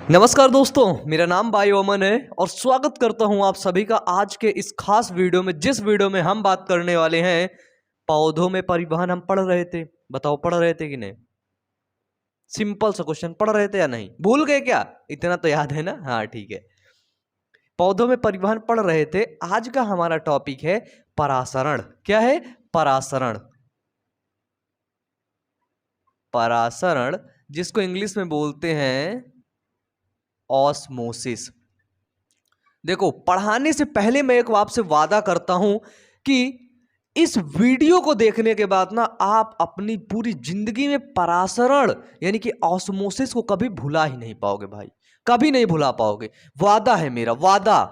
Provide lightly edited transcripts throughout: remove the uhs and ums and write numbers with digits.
नमस्कार दोस्तों, मेरा नाम बायो अमन है और स्वागत करता हूं आप सभी का आज के इस खास वीडियो में। जिस वीडियो में हम बात करने वाले हैं पौधों में परिवहन। हम पढ़ रहे थे, बताओ पढ़ रहे थे कि नहीं? सिंपल सा क्वेश्चन, पढ़ रहे थे या नहीं? भूल गए क्या? इतना तो याद है ना? हाँ ठीक है, पौधों में परिवहन पढ़ रहे थे। आज का हमारा टॉपिक है परासरण। क्या है? परासरण। परासरण जिसको इंग्लिश में बोलते हैं ऑस्मोसिस। देखो, पढ़ाने से पहले मैं एक आपसे वादा करता हूं कि इस वीडियो को देखने के बाद ना आप अपनी पूरी जिंदगी में परासरण यानी कि ऑस्मोसिस को कभी भुला ही नहीं पाओगे भाई, कभी नहीं भुला पाओगे। वादा है मेरा, वादा,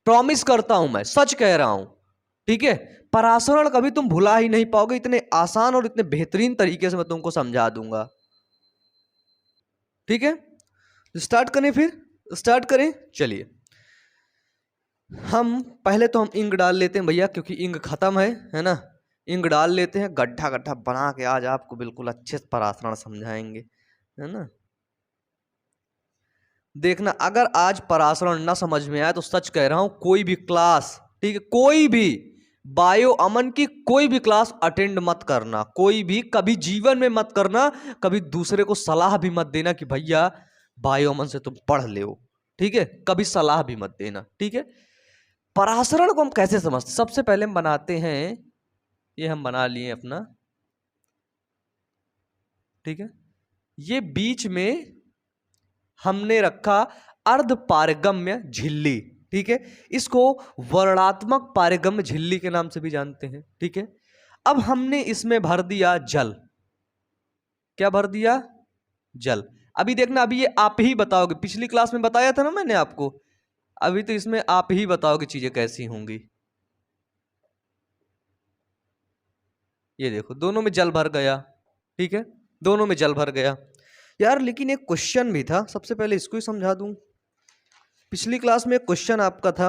प्रॉमिस करता हूं, मैं सच कह रहा हूं। ठीक है, परासरण कभी तुम भुला ही नहीं पाओगे। इतने आसान और इतने बेहतरीन तरीके से मैं तुमको समझा दूंगा। ठीक है, स्टार्ट करें? फिर स्टार्ट करें, चलिए। हम पहले तो हम इंक डाल लेते हैं भैया, क्योंकि इंक खत्म है ना। इंक डाल लेते हैं, गड्ढा गड्ढा बना के आज आपको बिल्कुल अच्छे से परासरण समझाएंगे, है ना। देखना, अगर आज परासरण ना समझ में आए तो सच कह रहा हूं, कोई भी क्लास, ठीक है, कोई भी बायो अमन की कोई भी क्लास अटेंड मत करना। कोई भी, कभी जीवन में मत करना। कभी दूसरे को सलाह भी मत देना कि भैया बायो अमन से तुम पढ़ ले। ठीक है, कभी सलाह भी मत देना। ठीक है, परासरण को हम कैसे समझते? सबसे पहले हम बनाते हैं, ये हम बना लिए अपना। ठीक है, ये बीच में हमने रखा अर्ध पारगम्य झिल्ली। ठीक है, इसको वर्णात्मक पारगम्य झिल्ली के नाम से भी जानते हैं। ठीक है, अब हमने इसमें भर दिया जल। क्या भर दिया? जल। अभी देखना, अभी ये आप ही बताओगे, पिछली क्लास में बताया था ना मैंने आपको। अभी तो इसमें आप ही बताओगे चीजें कैसी होंगी। ये देखो, दोनों में जल भर गया। ठीक है, दोनों में जल भर गया यार। लेकिन एक क्वेश्चन भी था, सबसे पहले इसको ही समझा दूं। पिछली क्लास में एक क्वेश्चन आपका था,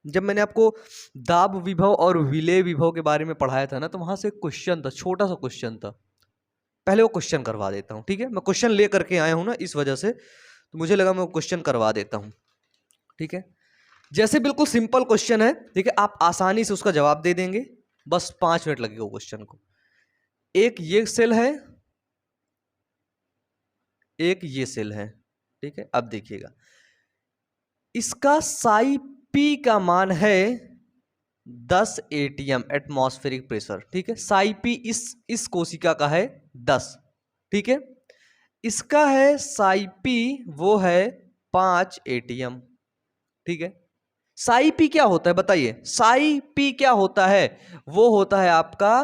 जब मैंने आपको दाब विभव और विलेय विभव के बारे में पढ़ाया था ना, तो वहां से एक क्वेश्चन था, छोटा सा क्वेश्चन था। पहले वो क्वेश्चन करवा देता हूं। ठीक है, मैं क्वेश्चन ले करके आया हूं ना, इस वजह से तो मुझे लगा मैं क्वेश्चन करवा देता हूं। ठीक है, जैसे बिल्कुल सिंपल क्वेश्चन है। ठीक है, आप आसानी से उसका जवाब दे देंगे, बस 5 मिनट लगेगा क्वेश्चन को। एक ये सेल है, एक ये सेल है। ठीक है, अब देखिएगा, इसका साई पी का मान है 10 एटीएम एटमॉस्फेरिक प्रेशर। ठीक है, साई पी इस कोशिका का है 10। ठीक है, इसका है साई पी, वो है 5 एटीएम। ठीक है, साई पी क्या होता है बताइए? साई पी क्या होता है? वो होता है आपका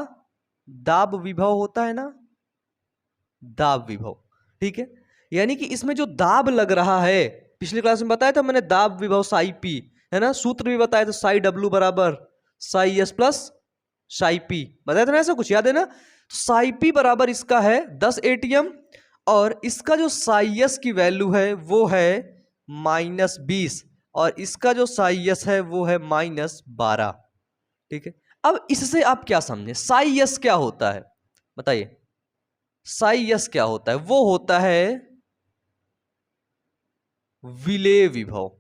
दाब विभव होता है ना, दाब विभव। ठीक है, यानी कि इसमें जो दाब लग रहा है, पिछली क्लास में बताया था मैंने, दाब विभव साई पी, है ना। सूत्र भी बताया था, साई डब्ल्यू बराबर Sai S plus psi P, बताया था ना, ऐसा कुछ याद है ना। साई पी बराबर इसका है 10 एटीएम, और इसका जो साई एस की वैल्यू है वो है -20, और इसका जो साई एस है वो है -12। ठीक है, अब इससे आप क्या समझे? साई एस क्या होता है बताइए? साई एस क्या होता है? वो होता है विलेय विभव।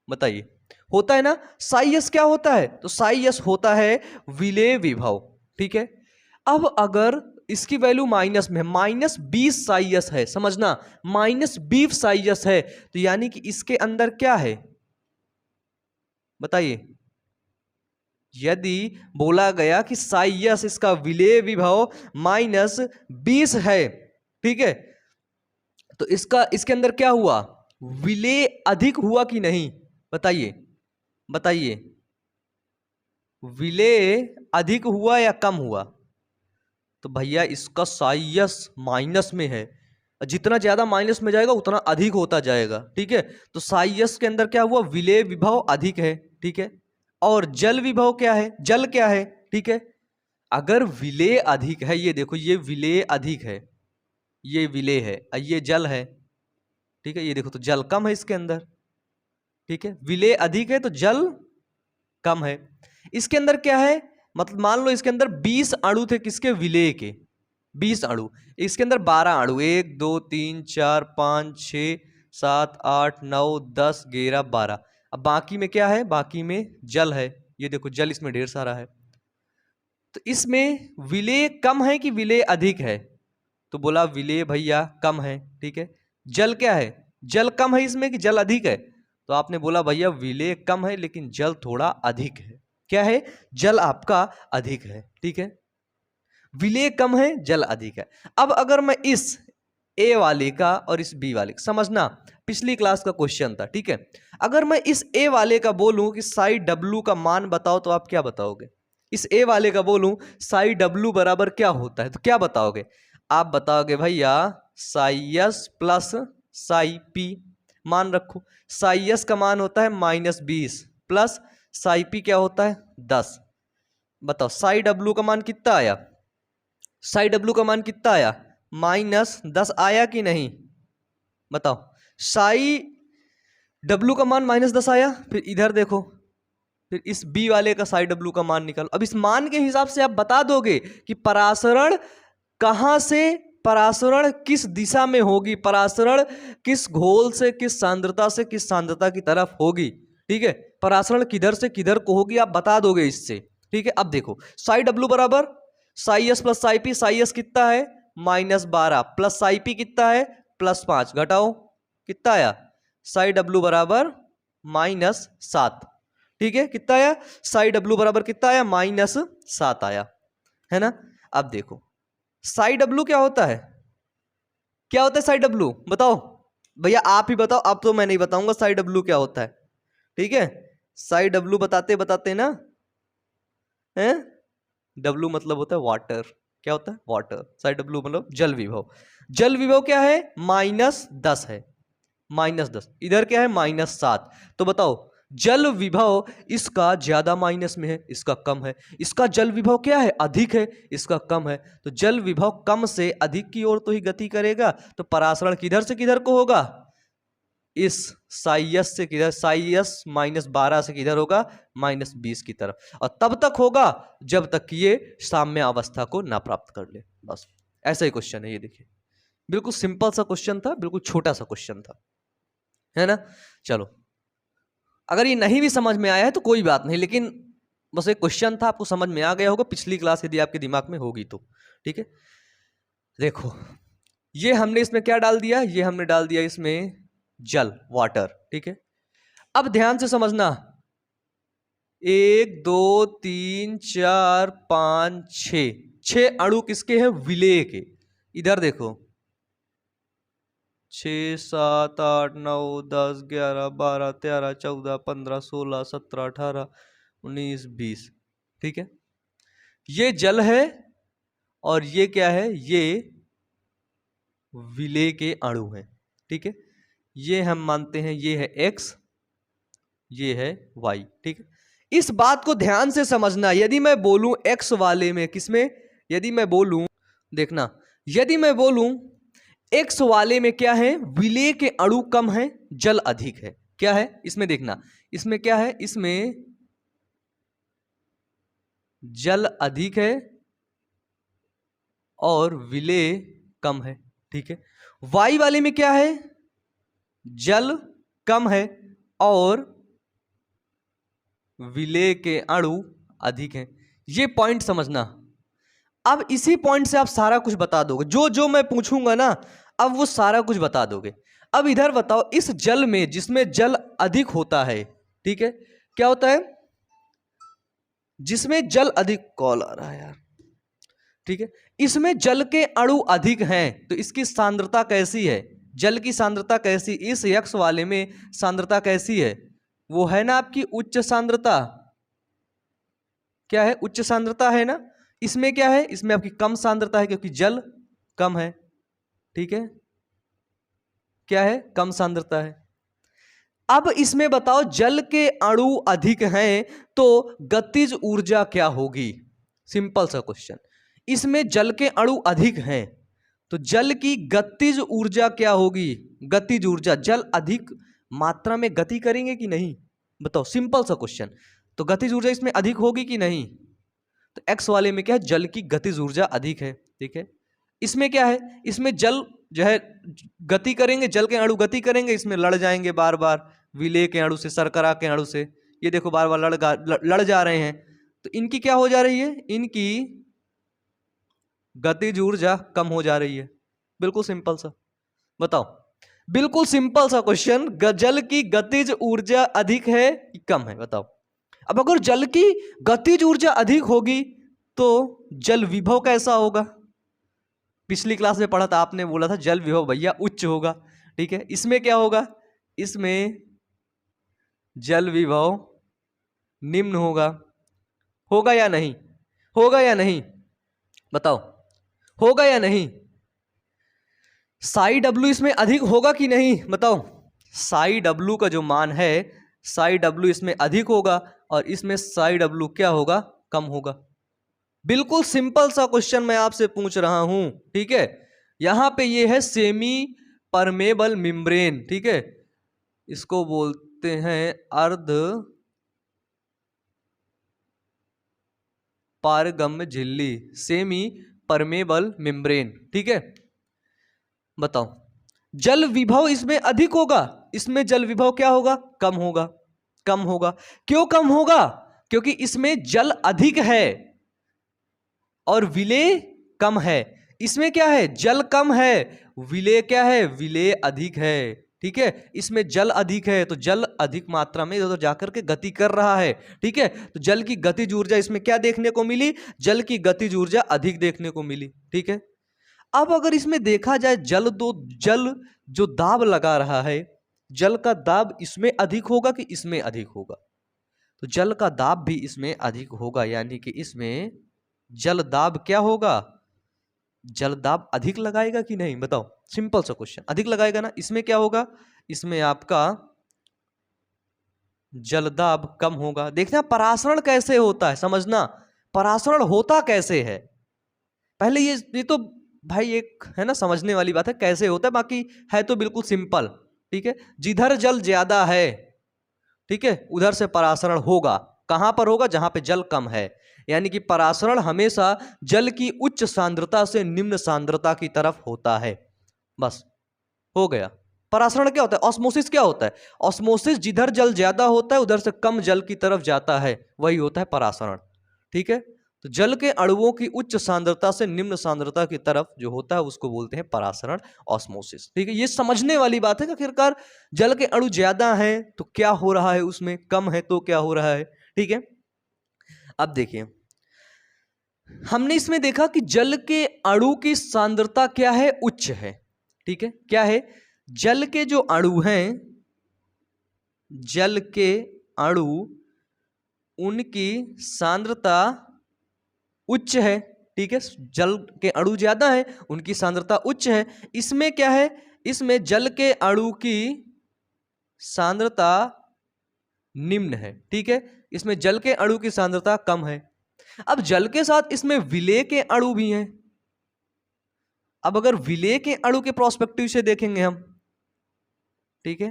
बताइए, होता है ना? साई एस क्या होता है? तो साई एस होता है विलेय विभव। ठीक है, अब अगर इसकी वैल्यू माइनस में है, -20 साई एस है, समझना, -20 साई एस है, तो यानी कि इसके अंदर क्या है बताइए? यदि बोला गया कि साई एस, इसका विलेय विभव -20 है, ठीक है, तो इसका इसके अंदर क्या हुआ? विलेय अधिक हुआ कि नहीं? बताइए, बताइए, विलेय अधिक हुआ या कम हुआ? तो भैया इसका साई एस माइनस में है, जितना ज्यादा माइनस में जाएगा उतना अधिक होता जाएगा। ठीक है, तो साई एस के अंदर क्या हुआ? विलेय विभव अधिक है। ठीक है, और जल विभव क्या है? जल क्या है? ठीक है, अगर विलेय अधिक है, ये देखो, ये विलेय अधिक है, ये विलेय है, ये जल है। ठीक है, ये देखो, तो जल कम है इसके अंदर। ठीक है, विलेय अधिक है तो जल कम है। इसके अंदर क्या है? मतलब मान लो इसके अंदर 20 अणु थे, किसके? विलेय के। 20 अणु, इसके अंदर 12 अणु, 1 2 3 4 5 6 7 8 9 10 11 12। अब बाकी में क्या है, बाकी में जल है, ये देखो जल इसमें ढेर सारा है। तो इसमें विलेय कम है कि विलेय अधिक है, तो बोला विलेय भैया कम है, ठीक है। जल क्या है, जल कम है इसमें कि जल अधिक है, तो आपने बोला भैया विलेय कम है लेकिन जल थोड़ा अधिक है। क्या है, जल आपका अधिक है, ठीक है। विलेय कम है, जल अधिक है। अब अगर मैं इस ए वाले का और इस बी वाले का, समझना पिछली क्लास का क्वेश्चन था, ठीक है। अगर मैं इस ए वाले का बोलूं कि साई डब्लू का मान बताओ, तो आप क्या बताओगे? इस ए वाले का बोलूं साई डब्लू बराबर क्या होता है, तो क्या बताओगे? आप बताओगे भैया Sai S plus psi P. मान रखो साई एस का मान होता है -20 प्लस साई पी क्या होता है 10। बताओ साई डब्लू का मान कितना आया, साई डब्लू का मान कितना आया, -10 आया कि नहीं? बताओ साई डब्लू का मान -10 आया। फिर इधर देखो, फिर इस बी वाले का साई डब्लू का मान निकालो। अब इस मान के हिसाब से आप बता दोगे कि परासरण कहां से, परासरण किस दिशा में होगी, परासरण किस घोल से किस सांद्रता से किस सांद्रता की तरफ होगी, ठीक है। परासरण किधर से किधर को होगी आप बता दोगे इससे, ठीक है। अब देखो साई डब्लू बराबर Sai S plus psi P, Sai S कितना है -12 प्लस साई पी कितना है +5, घटाओ कितना आया, साई डब्लू बराबर -7, ठीक है। कितना आया, साई डब्लू बराबर कितना आया, -7 आया, है ना। अब देखो साई डब्लू क्या होता है, क्या होता है साई डब्लू, बताओ भैया, आप ही बताओ, अब तो मैं नहीं बताऊंगा साई डब्लू क्या होता है, ठीक है। साई डब्लू बताते बताते ना, है डब्लू मतलब होता है वाटर, क्या होता है वाटर, साई डब्लू मतलब जल विभव। जल विभव क्या है -10 है, -10, इधर क्या है -7। तो बताओ जल विभव इसका ज्यादा माइनस में है, इसका कम है, इसका जल विभव क्या है अधिक है, इसका कम है। तो जल विभव कम से अधिक की ओर तो ही गति करेगा, तो परासरण किधर से किधर को होगा, इस साइयस से किधर, साइयस -12 से किधर होगा, -20 की तरफ, और तब तक होगा जब तक ये साम्य अवस्था को ना प्राप्त कर ले। बस ऐसा ही क्वेश्चन है ये, देखिए बिल्कुल सिंपल सा क्वेश्चन था, बिल्कुल छोटा सा क्वेश्चन था, है ना। चलो अगर ये नहीं भी समझ में आया है तो कोई बात नहीं, लेकिन बस एक क्वेश्चन था, आपको समझ में आ गया होगा, पिछली क्लास यदि आपके दिमाग में होगी तो, ठीक है। देखो ये हमने इसमें क्या डाल दिया, ये हमने डाल दिया इसमें जल, वाटर, ठीक है। अब ध्यान से समझना, 1 2 3 4 5 6 अणु किसके हैं, विलेय के। इधर देखो 6 7 8 9 10 11 12 13 14 15 16 17 18 19 20, ठीक है। ये जल है और ये क्या है, ये विलेय के अणु हैं, ठीक है। ये हम मानते हैं ये है x, ये है y, ठीक है। इस बात को ध्यान से समझना, यदि मैं बोलूं x वाले में, किसमें, यदि मैं बोलूं, देखना, यदि मैं बोलूं x वाले में क्या है, विलेय के अणु कम है, जल अधिक है, क्या है इसमें, देखना इसमें क्या है, इसमें जल अधिक है और विलेय कम है, ठीक है। y वाले में क्या है, जल कम है और विलेय के अणु अधिक हैं। ये पॉइंट समझना। अब इसी पॉइंट से आप सारा कुछ बता दोगे, जो जो मैं पूछूंगा ना, अब वो सारा कुछ बता दोगे। अब इधर बताओ, इस जल में जिसमें जल अधिक होता है, ठीक है, क्या होता है, जिसमें जल अधिक, कॉल आ रहा है यार, ठीक है, इसमें जल के अणु अधिक हैं, तो इसकी सांद्रता कैसी है, जल की सांद्रता कैसी, इस यक्ष वाले में सांद्रता कैसी है, वो है ना आपकी उच्च सांद्रता, क्या है, उच्च सांद्रता है ना। इसमें क्या है, इसमें आपकी कम सांद्रता है क्योंकि जल कम है, ठीक है, क्या है, कम सांद्रता है। अब इसमें बताओ जल के अणु अधिक हैं तो गतिज ऊर्जा क्या होगी, सिंपल सा क्वेश्चन। इसमें जल के अणु अधिक हैं तो जल की गतिज ऊर्जा क्या होगी, गतिज ऊर्जा, जल अधिक मात्रा में गति करेंगे कि नहीं, बताओ, सिंपल सा क्वेश्चन। तो गतिज ऊर्जा इसमें अधिक होगी कि नहीं, तो एक्स वाले में क्या है, जल की गतिज ऊर्जा अधिक है, ठीक है। इसमें क्या है, इसमें जल जो है गति करेंगे, जल के अणु गति करेंगे, इसमें लड़ जाएंगे बार बार, विलेय के अणु से, शर्करा के अणु से, ये देखो बार बार लड़ जा रहे हैं, तो इनकी क्या हो जा रही है, इनकी गतिज ऊर्जा कम हो जा रही है। बिल्कुल सिंपल सा, बताओ, बिल्कुल सिंपल सा क्वेश्चन, जल की गतिज ऊर्जा अधिक है कि कम है, बताओ। अब अगर जल की गतिज ऊर्जा अधिक होगी तो जल विभव कैसा होगा, पिछली क्लास में पढ़ा था आपने, बोला था जल विभव भैया उच्च होगा, ठीक है। इसमें क्या होगा, इसमें जल विभव निम्न होगा, होगा या नहीं, होगा या नहीं, बताओ, होगा या नहीं। साई डब्ल्यू इसमें अधिक होगा कि नहीं, बताओ। साई डब्ल्यू का जो मान है, साई डब्ल्यू इसमें अधिक होगा और इसमें साई डब्ल्यू क्या होगा, कम होगा। बिल्कुल सिंपल सा क्वेश्चन मैं आपसे पूछ रहा हूं, ठीक है। यहां पे ये है सेमी परमेबल मेम्ब्रेन, ठीक है, इसको बोलते हैं अर्ध पारगम्य झिल्ली, सेमी परमेबल मेम्ब्रेन, ठीक है। बताओ, जल विभव इसमें अधिक होगा, इसमें जल विभव क्या होगा, कम होगा, कम होगा। क्यों कम होगा, क्योंकि इसमें जल अधिक है और विलेय कम है। इसमें क्या है, जल कम है, विलेय क्या है, विलेय अधिक है, ठीक है। इसमें जल अधिक है तो जल अधिक मात्रा में इधर जाकर के गति कर रहा है, ठीक है। तो जल की गतिज ऊर्जा इसमें क्या देखने को मिली, जल की गतिज ऊर्जा अधिक देखने को मिली, ठीक है। अब अगर इसमें देखा जाए जल जो दाब लगा रहा है, जल का दाब इसमें अधिक होगा कि इसमें अधिक होगा, तो जल का दाब भी इसमें अधिक होगा, यानी कि इसमें जल दाब क्या होगा, जल दाब अधिक लगाएगा कि नहीं, बताओ। सिंपल सा क्वेश्चन, अधिक लगाएगा ना। इसमें क्या होगा, इसमें आपका जल दाब कम होगा। देखना परासरण कैसे होता है, समझना परासरण होता कैसे है। पहले ये तो भाई एक है ना समझने वाली बात है कैसे होता है, बाकी है तो बिल्कुल सिंपल, ठीक है। जिधर जल ज्यादा है, ठीक है, उधर से परासरण होगा। कहां पर होगा, जहां पे जल कम है, यानी कि परासरण हमेशा जल की उच्च सांद्रता से निम्न सांद्रता की तरफ होता है, बस हो गया। परासरण क्या होता है, ऑस्मोसिस क्या होता है, ऑस्मोसिस जिधर जल ज्यादा होता है उधर से कम जल की तरफ जाता है, वही होता है परासरण, ठीक है। तो जल के अणुओं की उच्च सांद्रता से निम्न सांद्रता की तरफ जो होता है उसको बोलते हैं परासरण, ऑस्मोसिस, ठीक है। ये समझने वाली बात है कि आखिरकार जल के अणु ज्यादा हैं तो क्या हो रहा है, उसमें कम है तो क्या हो रहा है, ठीक है। अब देखिए, हमने इसमें देखा कि जल के अणु की सांद्रता क्या है, उच्च है, ठीक है। क्या है, जल के जो अणु हैं, जल के अणु उनकी सांद्रता उच्च है, ठीक है। जल के अणु ज्यादा है, उनकी सांद्रता उच्च है। इसमें क्या है, इसमें जल के अणु की सांद्रता निम्न है, ठीक है। इसमें जल के अणु की सांद्रता कम है। अब जल के साथ इसमें विलेय के अणु भी हैं। अब अगर विलेय के अणु के प्रोस्पेक्टिव से देखेंगे हम, ठीक है,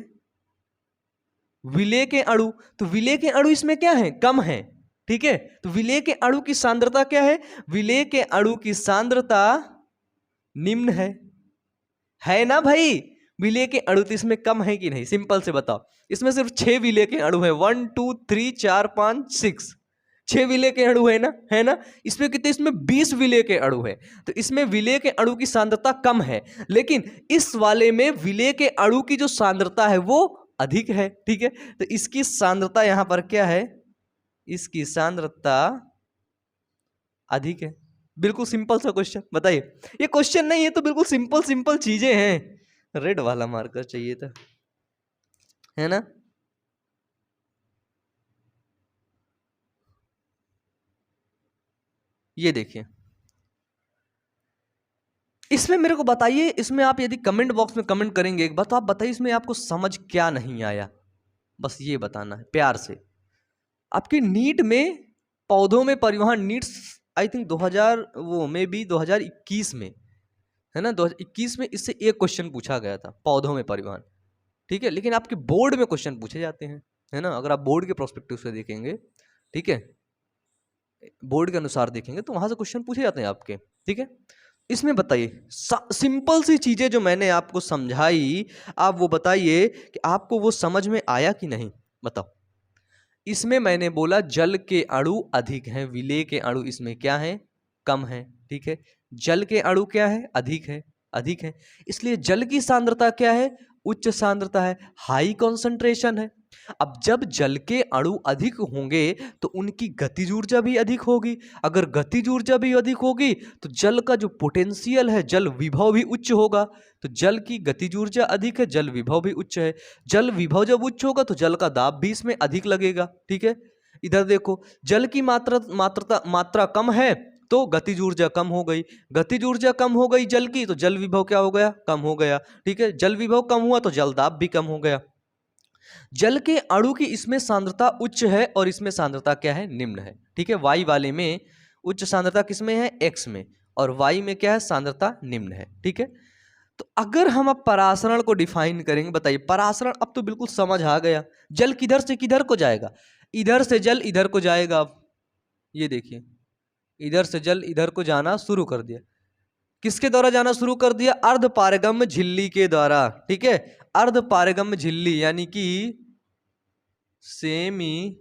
विलेय के अणु, तो विलेय के अणु इसमें क्या है, कम है, ठीक है। तो विलेय के अणु की सांद्रता क्या है, विलेय के अणु की सांद्रता निम्न है ना भाई। विलेय के अणु तो इसमें कम है कि नहीं, सिंपल से बताओ। इसमें सिर्फ 6 विलेय के अणु है, 1 2 3 4 5 6, 6 विलेय के अणु है ना। इसमें कितने, इसमें 20 विलेय के अणु है, तो इसमें विलेय के अणु की सांद्रता कम है, लेकिन इस वाले में विलेय के अणु की जो सांद्रता है वो अधिक है, ठीक है। तो इसकी सांद्रता यहां पर क्या है, इसकी सांद्रता अधिक है। बिल्कुल सिंपल सा क्वेश्चन, बताइए। ये क्वेश्चन नहीं है तो बिल्कुल सिंपल सिंपल चीजें हैं। रेड वाला मार्कर चाहिए था, है ना। ये देखिए, इसमें मेरे को बताइए, इसमें आप यदि कमेंट बॉक्स में कमेंट करेंगे एक बार, तो आप बताइए इसमें आपको समझ क्या नहीं आया, बस ये बताना है प्यार से। आपकी नीट में पौधों में परिवहन, नीट्स आई थिंक 2000 वो में भी 2021 में, है ना, 2021 में इससे एक क्वेश्चन पूछा गया था, पौधों में परिवहन, ठीक है। लेकिन आपके बोर्ड में क्वेश्चन पूछे जाते हैं, है ना, अगर आप बोर्ड के प्रोस्पेक्टिव से देखेंगे, ठीक है, बोर्ड के अनुसार देखेंगे तो वहां से क्वेश्चन पूछे जाते हैं आपके, ठीक है। इसमें बताइए सिंपल सी चीजें जो मैंने आपको समझाई, आप वो बताइए कि आपको वो समझ में आया कि नहीं, बताओ। इसमें मैंने बोला जल के अणु अधिक हैं, विलेय के अणु इसमें क्या है, कम है, ठीक है। जल के अणु क्या है, अधिक है, अधिक है, इसलिए जल की सांद्रता क्या है, उच्च सांद्रता है, हाई कॉन्सेंट्रेशन है। अब जब जल के अणु अधिक होंगे तो उनकी गतिज ऊर्जा भी अधिक होगी। अगर गतिज ऊर्जा भी अधिक होगी तो जल का जो पोटेंशियल है, जल विभव भी उच्च होगा। तो जल की गतिज ऊर्जा अधिक है, जल विभव भी उच्च है। जल विभव जब उच्च होगा तो जल का दाब भी इसमें अधिक लगेगा, ठीक है। इधर देखो, जल की मात्रा कम है तो गतिज ऊर्जा कम हो गई, गतिज ऊर्जा कम हो गई जल की, तो जल विभव क्या हो गया, कम हो गया, ठीक है। जल विभव कम हुआ तो जल दाब भी कम हो गया। जल के अणु की इसमें सांद्रता उच्च है और इसमें सांद्रता क्या है, निम्न है, ठीक है। वाई वाले में उच्च सांद्रता किसमें है, एक्स में, और वाई में क्या है, सांद्रता निम्न है, ठीक है। तो अगर हम अब परासरण को डिफाइन करेंगे, बताइए परासरण अब तो बिल्कुल समझ आ गया। जल किधर से किधर को जाएगा, इधर से जल इधर को जाएगा। अब ये देखिए, इधर से जल इधर को जाना शुरू कर दिया, किसके द्वारा जाना शुरू कर दिया, अर्ध पारगम्य झिल्ली के द्वारा, ठीक है। अर्ध पारगम्य झिल्ली यानी कि सेमी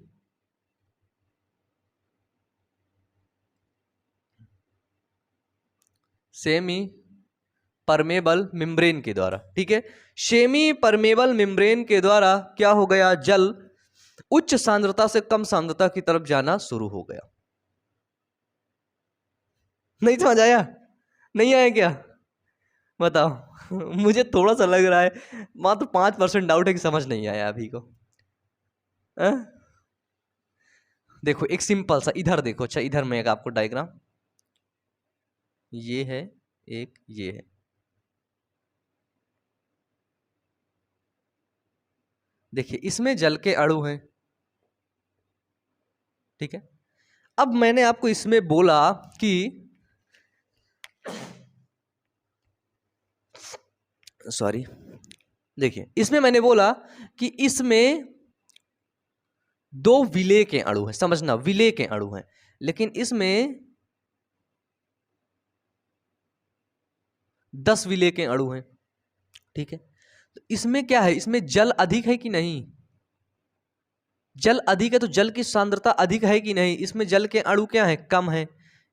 परमेबल मेम्ब्रेन के द्वारा, ठीक है। सेमी परमेबल मेम्ब्रेन के द्वारा क्या हो गया, जल उच्च सांद्रता से कम सांद्रता की तरफ जाना शुरू हो गया। नहीं समझ आया, नहीं आया क्या, बताओ। मुझे थोड़ा सा लग रहा है मात्र 5% डाउट है कि समझ नहीं आया अभी को। देखो एक सिंपल सा, इधर देखो, अच्छा इधर मैं एक आपको डायग्राम, ये है एक, ये है, देखिए इसमें जल के अणु हैं, ठीक है। अब मैंने आपको इसमें बोला कि सॉरी, देखिए इसमें मैंने बोला कि इसमें 2 विलेय के अणु हैं, समझना विलेय के अणु हैं, लेकिन इसमें 10 विलेय के अणु हैं, ठीक है। तो इसमें क्या है, इसमें जल अधिक है कि नहीं, जल अधिक है तो जल की सांद्रता अधिक है कि नहीं, इसमें जल के अणु क्या है, कम है।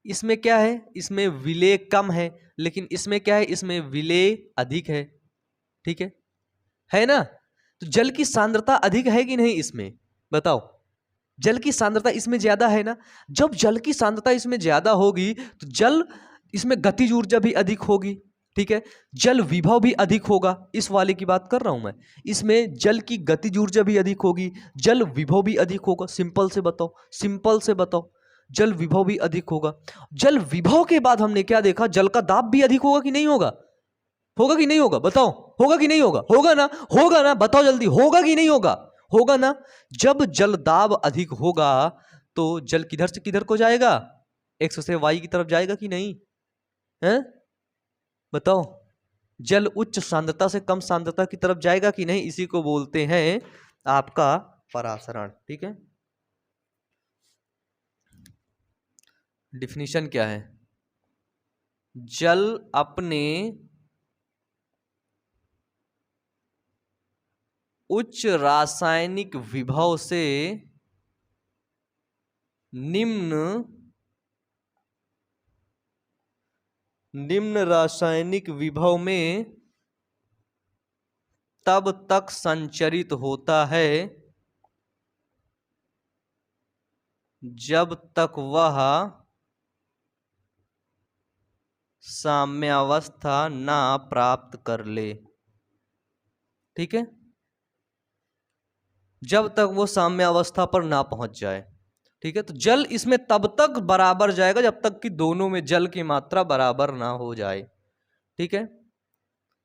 इसमें क्या है, इसमें विलेय कम है, लेकिन इसमें क्या है, इसमें विलेय अधिक है, ठीक है ना। तो जल की सांद्रता अधिक है कि नहीं इसमें, बताओ। जल की सांद्रता इसमें ज्यादा है ना। जब जल की सांद्रता इसमें ज्यादा होगी तो जल इसमें गतिज ऊर्जा भी अधिक होगी, ठीक है। जल विभव भी अधिक होगा, इस वाले की बात कर रहा हूं मैं। इसमें जल की गतिज ऊर्जा भी अधिक होगी, जल विभव भी अधिक होगा। सिंपल से बताओ, सिंपल से बताओ, जल विभव भी अधिक होगा। जल विभव के बाद हमने क्या देखा, जल का दाब भी अधिक होगा कि नहीं होगा, होगा कि नहीं होगा, बताओ, होगा कि नहीं होगा, होगा ना, होगा ना, बताओ जल्दी, होगा कि नहीं होगा, होगा ना। जब जल दाब अधिक होगा तो जल किधर से किधर को जाएगा, एक्स से वाई की तरफ जाएगा कि नहीं है, बताओ। जल उच्च सांद्रता से कम सांद्रता की तरफ जाएगा कि नहीं, इसी को बोलते हैं आपका परासरण, ठीक है। डिफिनीशन क्या है, जल अपने उच्च रासायनिक विभव से निम्न रासायनिक विभव में तब तक संचरित होता है जब तक वह साम्यावस्था ना प्राप्त कर ले, ठीक है। जब तक वो साम्यावस्था पर ना पहुंच जाए, ठीक है। तो जल इसमें तब तक बराबर जाएगा जब तक कि दोनों में जल की मात्रा बराबर ना हो जाए, ठीक है,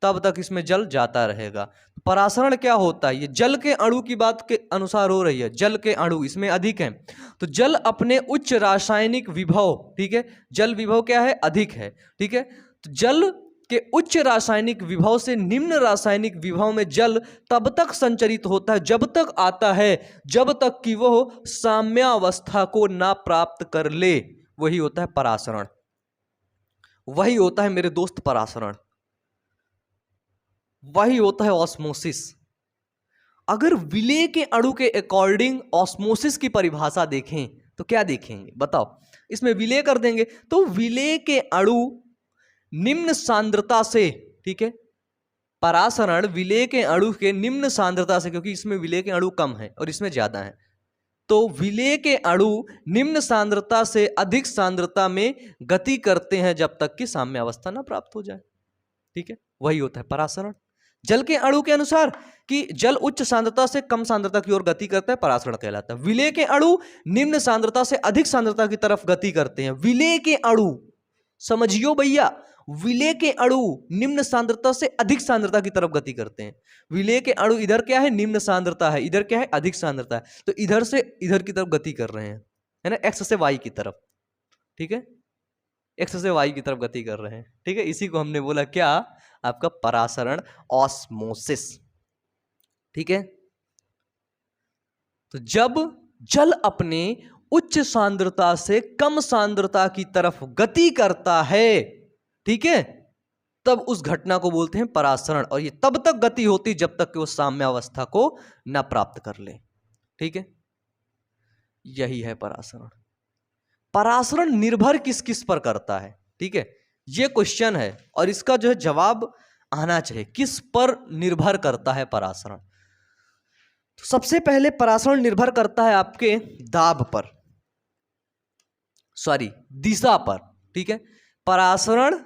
तब तक इसमें जल जाता रहेगा। परासरण क्या होता है, ये जल के अणु की बात के अनुसार हो रही है, जल के अणु इसमें अधिक हैं तो जल अपने उच्च रासायनिक विभव, ठीक है, जल विभव क्या है, अधिक है, ठीक है। तो जल के उच्च रासायनिक विभव से निम्न रासायनिक विभव में जल तब तक संचरित होता है, जब तक आता है जब तक कि वह साम्यावस्था को ना प्राप्त कर ले, वही होता है परासरण। वही होता है मेरे दोस्त परासरण, वही होता है ऑस्मोसिस। अगर विलेय के अणु के अकॉर्डिंग ऑस्मोसिस की परिभाषा देखें तो क्या देखेंगे बताओ? इसमें विलेय कर देंगे तो विलेय के अणु निम्न सांद्रता से, ठीक है, परासरण विलेय के अणु के निम्न सांद्रता से, क्योंकि इसमें विलेय के अणु कम है और इसमें ज्यादा है, तो विलेय के अणु निम्न सांद्रता से अधिक सांद्रता में गति करते हैं जब तक कि साम्य अवस्था न प्राप्त हो जाए। ठीक है, वही होता है परासरण। जल के अणु के अनुसार कि जल उच्च सांद्रता से कम सांद्रता की ओर गति करता है, परासरण कहलाता है। विलेय के अणु निम्न सांद्रता से अधिक सांद्रता की तरफ गति करते हैं। विलेय के अणु, समझियो भैया, विलेय के अणु निम्न सांद्रता से अधिक सांद्रता की तरफ गति करते हैं। विलेय के अणु इधर क्या है, निम्न सांद्रता है, इधर क्या है, अधिक सांद्रता है, तो इधर से इधर की तरफ गति कर रहे हैं, है ना, एक्स से वाई की तरफ। ठीक है, एक्स से वाई की तरफ गति कर रहे हैं। ठीक है, इसी को हमने बोला क्या, आपका परासरण, ऑस्मोसिस। ठीक है, तो जब जल अपने उच्च सांद्रता से कम सांद्रता की तरफ गति करता है, ठीक है, तब उस घटना को बोलते हैं परासरण, और ये तब तक गति होती जब तक कि वो साम्यावस्था को न प्राप्त कर ले। ठीक है, यही है परासरण। परासरण निर्भर किस किस पर करता है? ठीक है, ये क्वेश्चन है और इसका जो है जवाब आना चाहिए, किस पर निर्भर करता है परासरण। तो सबसे पहले परासरण निर्भर करता है आपके दाब पर, सॉरी दिशा पर। ठीक है, परासरण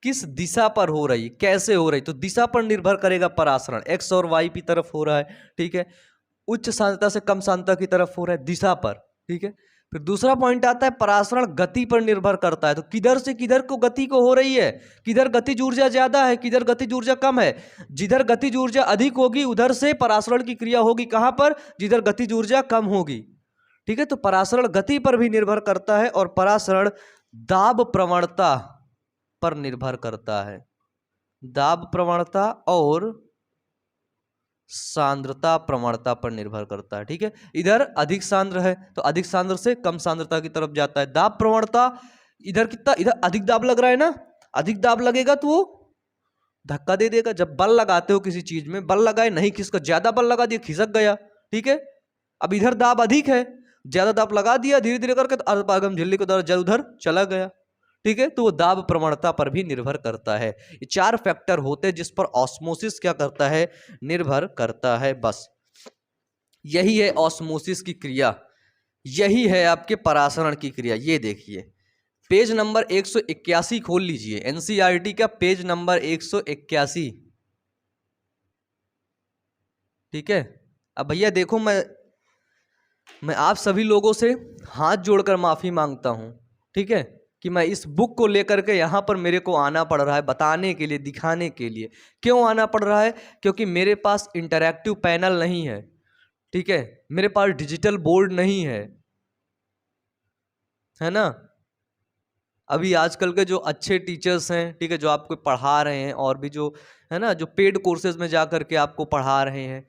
किस दिशा पर हो रही, कैसे हो रही, तो दिशा पर निर्भर करेगा परासरण, एक्स और वाई की तरफ हो रहा है। ठीक है, उच्च सांद्रता से कम सांद्रता की तरफ हो रहा है, दिशा पर। ठीक है, फिर दूसरा पॉइंट आता है परासरण गति पर निर्भर करता है, तो किधर से किधर को गति को हो रही है, किधर गतिज ऊर्जा ज्यादा है, किधर गतिज ऊर्जा कम है। जिधर गतिज ऊर्जा अधिक होगी उधर से परासरण की क्रिया होगी, कहां पर, जिधर गतिज ऊर्जा कम होगी। ठीक है, तो परासरण गति पर भी निर्भर करता है और परासरण दाब प्रवणता पर निर्भर करता है, दाब प्रवणता और सांद्रता प्रवणता पर निर्भर करता है। ठीक है, इधर अधिक सांद्र है तो अधिक सांद्र से कम सांद्रता की तरफ जाता है। दाब प्रवणता इधर कितना, इधर अधिक दाब लग रहा है ना, अधिक दाब लगेगा तो वो धक्का दे देगा। जब बल लगाते हो किसी चीज में, बल लगाए नहीं, किसका ज्यादा बल लगा दिया, खिसक गया। ठीक है, अब इधर दाब अधिक है, ज्यादा दाब लगा दिया धीरे धीरे करके, तो अर्धपारगम झिल्ली के द्वारा जल उधर चला गया। ठीक है, तो वो दाब प्रवणता पर भी निर्भर करता है। ये 4 फैक्टर होते हैं जिस पर ऑस्मोसिस क्या करता है, निर्भर करता है। बस यही है ऑस्मोसिस की क्रिया, यही है आपके परासरण की क्रिया। ये देखिए पेज नंबर 181 खोल लीजिए, एनसीईआरटी का पेज नंबर 181। ठीक है, अब भैया देखो, मैं आप सभी लोगों से हाथ जोड़कर माफी मांगता हूं, ठीक है, कि मैं इस बुक को लेकर के यहाँ पर मेरे को आना पड़ रहा है, बताने के लिए, दिखाने के लिए। क्यों आना पड़ रहा है? क्योंकि मेरे पास इंटरैक्टिव पैनल नहीं है। ठीक है, मेरे पास डिजिटल बोर्ड नहीं है ना। अभी आजकल के जो अच्छे टीचर्स हैं, ठीक है, जो आपको पढ़ा रहे हैं, और भी जो है ना, जो पेड कोर्सेज में जा करके आपको पढ़ा रहे हैं,